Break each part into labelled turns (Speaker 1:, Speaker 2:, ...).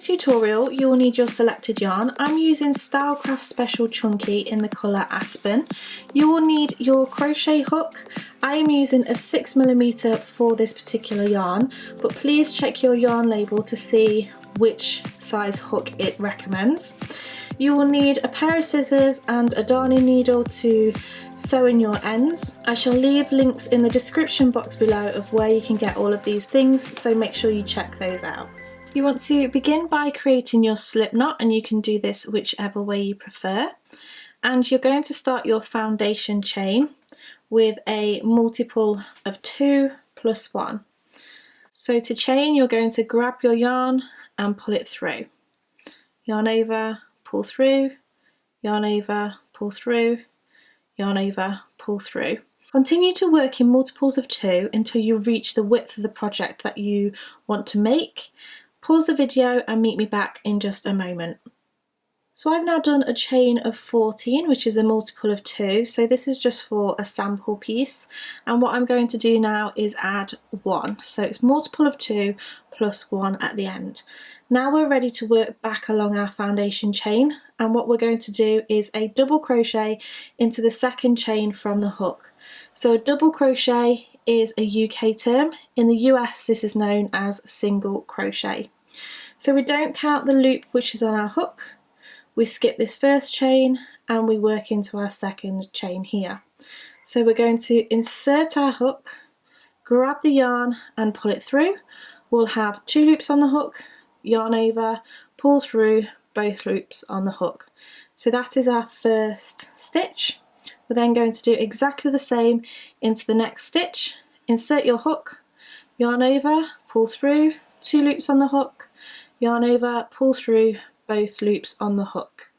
Speaker 1: this tutorial you will need your selected yarn. I'm using Stylecraft Special Chunky in the colour Aspen. You will need your crochet hook. I am using a 6mm for this particular yarn, but please check your yarn label to see which size hook it recommends. You will need a pair of scissors and a darning needle to sew in your ends. I shall leave links in the description box below of where you can get all of these things, so make sure you check those out. You want to begin by creating your slip knot, and you can do this whichever way you prefer. And you're going to start your foundation chain with a multiple of 2 plus 1. So to chain, you're going to grab your yarn and pull it through. Yarn over, pull through, yarn over, pull through, yarn over, pull through. Continue to work in multiples of 2 until you reach the width of the project that you want to make. Pause the video and meet me back in just a moment. So I've now done a chain of 14, which is a multiple of 2, so this is just for a sample piece, and what I'm going to do now is add 1, so it's multiple of 2 plus 1 at the end. Now we're ready to work back along our foundation chain, and what we're going to do is a double crochet into the second chain from the hook. So a double crochet is a UK term. In the US this is known as single crochet. So we don't count the loop which is on our hook. We skip this first chain and we work into our second chain here. So we're going to insert our hook, grab the yarn and pull it through. We'll have 2 loops on the hook, yarn over, pull through, both loops on the hook. So that is our first stitch. We're then going to do exactly the same into the next stitch. Insert your hook, yarn over, pull through, 2 loops on the hook, yarn over, pull through, both loops on the hook.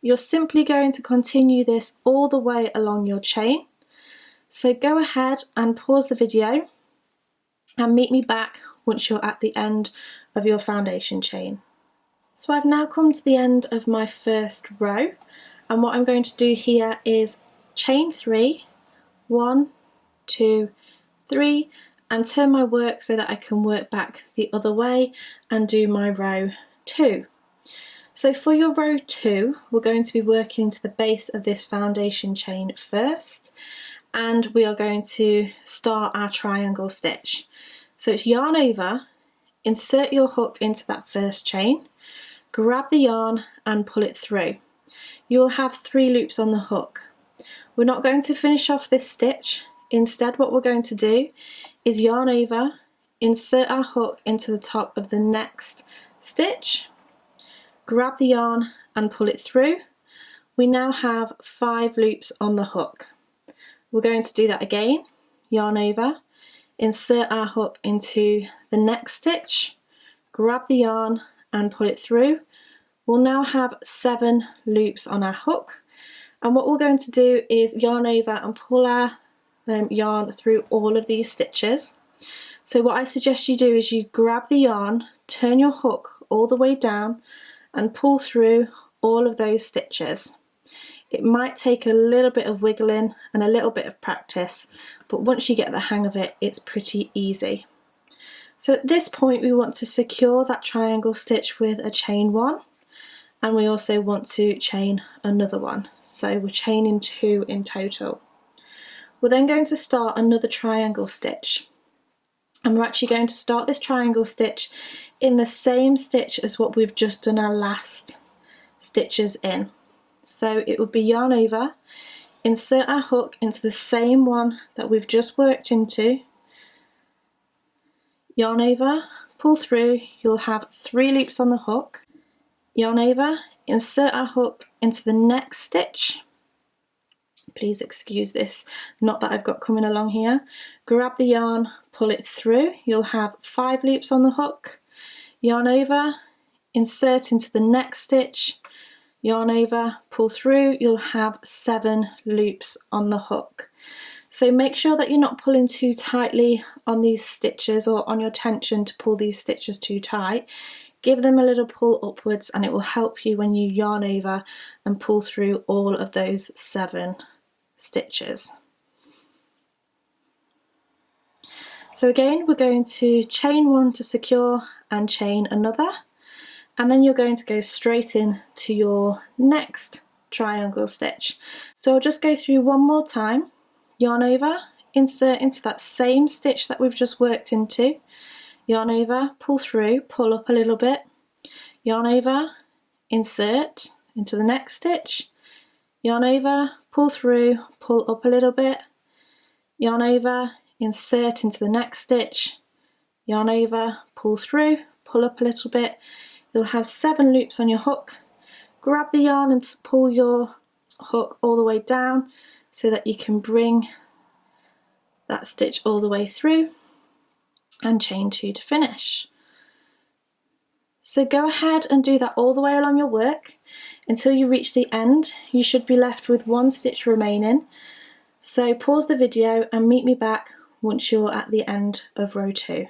Speaker 1: You're simply going to continue this all the way along your chain. So go ahead and pause the video and meet me back once you're at the end of your foundation chain. So I've now come to the end of my first row, and what I'm going to do here is chain 3, 1, 2, 3, and turn my work so that I can work back the other way and do my row 2. So for your row 2, we're going to be working into the base of this foundation chain first, and we are going to start our triangle stitch. So it's yarn over, insert your hook into that first chain, grab the yarn and pull it through. You will have 3 loops on the hook. We're not going to finish off this stitch. Instead, what we're going to do is yarn over, insert our hook into the top of the next stitch, grab the yarn and pull it through. We now have 5 loops on the hook. We're going to do that again, yarn over, insert our hook into the next stitch, grab the yarn and pull it through. We'll now have 7 loops on our hook, and what we're going to do is yarn over and pull our yarn through all of these stitches. So what I suggest you do is you grab the yarn, turn your hook all the way down and pull through all of those stitches. It might take a little bit of wiggling and a little bit of practice, but once you get the hang of it, it's pretty easy. So at this point we want to secure that triangle stitch with a chain 1, and we also want to chain another one. So we're chaining 2 in total. We're then going to start another triangle stitch, and we're actually going to start this triangle stitch in the same stitch as what we've just done our last stitches in. So it would be yarn over, insert our hook into the same one that we've just worked into, yarn over, pull through, you'll have 3 loops on the hook, yarn over, insert our hook into the next stitch. Please excuse this knot that I've got coming along here. Grab the yarn, pull it through, you'll have 5 loops on the hook, yarn over, insert into the next stitch, yarn over, pull through, you'll have 7 loops on the hook. So make sure that you're not pulling too tightly on these stitches or on your tension to pull these stitches too tight. Give them a little pull upwards and it will help you when you yarn over and pull through all of those 7 stitches. So again, we're going to chain 1 to secure and chain another, and then you're going to go straight in to your next triangle stitch. So I'll just go through one more time. Yarn over, insert into that same stitch that we've just worked into, yarn over, pull through, pull up a little bit, yarn over, insert into the next stitch, yarn over, pull through, pull up a little bit, yarn over, insert into the next stitch, yarn over, pull through, pull up a little bit. You'll have 7 loops on your hook. Grab the yarn and pull your hook all the way down so that you can bring that stitch all the way through and chain 2 to finish. So go ahead and do that all the way along your work until you reach the end. You should be left with 1 stitch remaining. So pause the video and meet me back once you're at the end of row 2.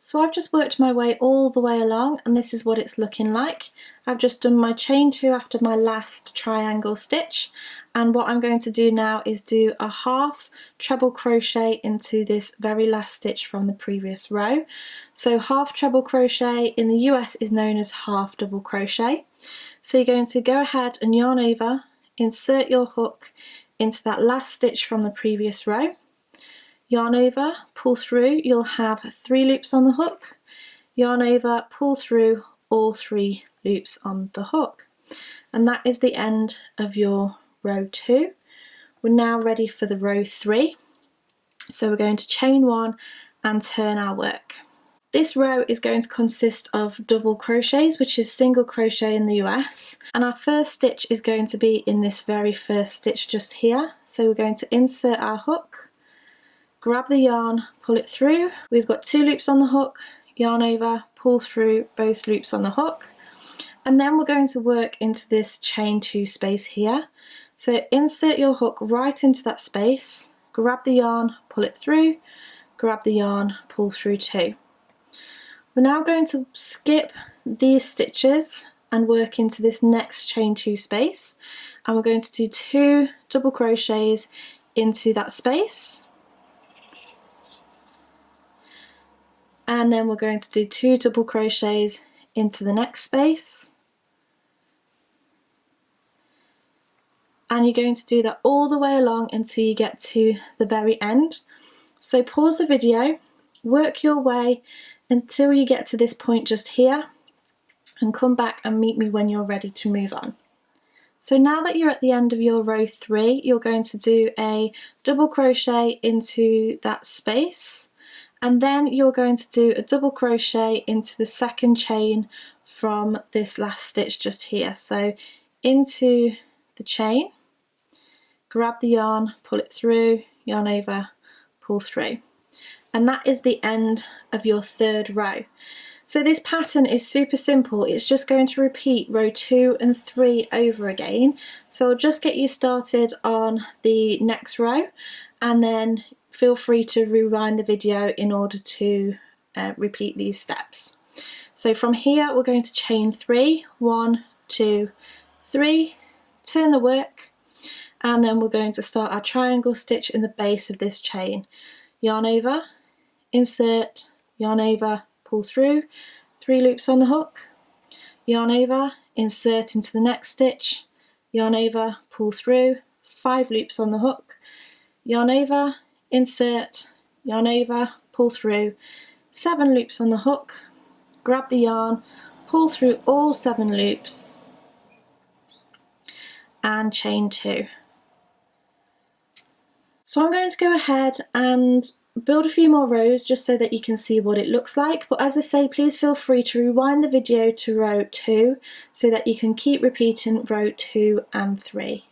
Speaker 1: So I've just worked my way all the way along, and this is what it's looking like. I've just done my chain 2 after my last triangle stitch, and what I'm going to do now is do a half treble crochet into this very last stitch from the previous row. So half treble crochet in the US is known as half double crochet. So you're going to go ahead and yarn over, insert your hook into that last stitch from the previous row, yarn over, pull through, you'll have 3 loops on the hook, yarn over, pull through all 3 loops on the hook. And that is the end of your row 2. We're now ready for the row 3. So we're going to chain 1 and turn our work. This row is going to consist of double crochets, which is single crochet in the US. And our first stitch is going to be in this very first stitch just here. So we're going to insert our hook, grab the yarn, pull it through. We've got 2 loops on the hook, yarn over, pull through both loops on the hook. And then we're going to work into this chain 2 space here. So insert your hook right into that space, grab the yarn, pull it through, grab the yarn, pull through 2. We're now going to skip these stitches and work into this next chain 2 space. And we're going to do 2 double crochets into that space. And then we're going to do 2 double crochets into the next space, and you're going to do that all the way along until you get to the very end. So pause the video, work your way until you get to this point just here, and come back and meet me when you're ready to move on. So now that you're at the end of your row 3, you're going to do a double crochet into that space, and then you're going to do a double crochet into the second chain from this last stitch just here. So into the chain, grab the yarn, pull it through, yarn over, pull through. And that is the end of your 3rd row. So this pattern is super simple. It's just going to repeat row 2 and 3 over again. So I'll just get you started on the next row, and then feel free to rewind the video in order to repeat these steps. So from here we're going to chain 3, 1, 2, 3, turn the work, and then we're going to start our triangle stitch in the base of this chain. Yarn over, insert, yarn over, pull through, 3 loops on the hook, yarn over, insert into the next stitch, yarn over, pull through, 5 loops on the hook, yarn over, insert, yarn over, pull through, 7 loops on the hook, grab the yarn, pull through all 7 loops, and chain 2. So I'm going to go ahead and build a few more rows just so that you can see what it looks like, but as I say, please feel free to rewind the video to row 2 so that you can keep repeating row 2 and 3.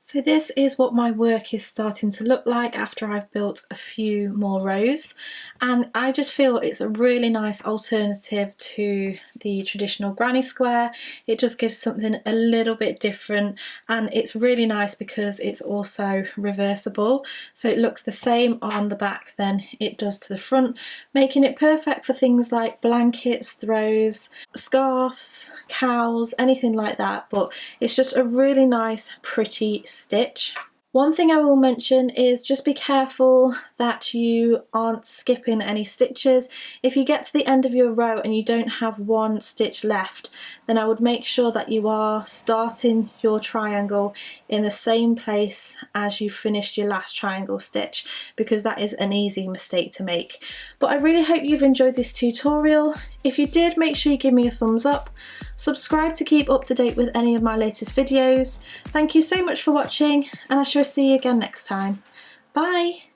Speaker 1: So this is what my work is starting to look like after I've built a few more rows, and I just feel it's a really nice alternative to the traditional granny square. It just gives something a little bit different, and it's really nice because it's also reversible, so it looks the same on the back than it does to the front, making it perfect for things like blankets, throws, scarves, cows, anything like that. But it's just a really nice pretty stitch. One thing I will mention is just be careful that you aren't skipping any stitches. If you get to the end of your row and you don't have one stitch left, then I would make sure that you are starting your triangle in the same place as you finished your last triangle stitch, because that is an easy mistake to make. But I really hope you've enjoyed this tutorial. If you did, make sure you give me a thumbs up. Subscribe to keep up to date with any of my latest videos. Thank you so much for watching, and I shall see you again next time. Bye!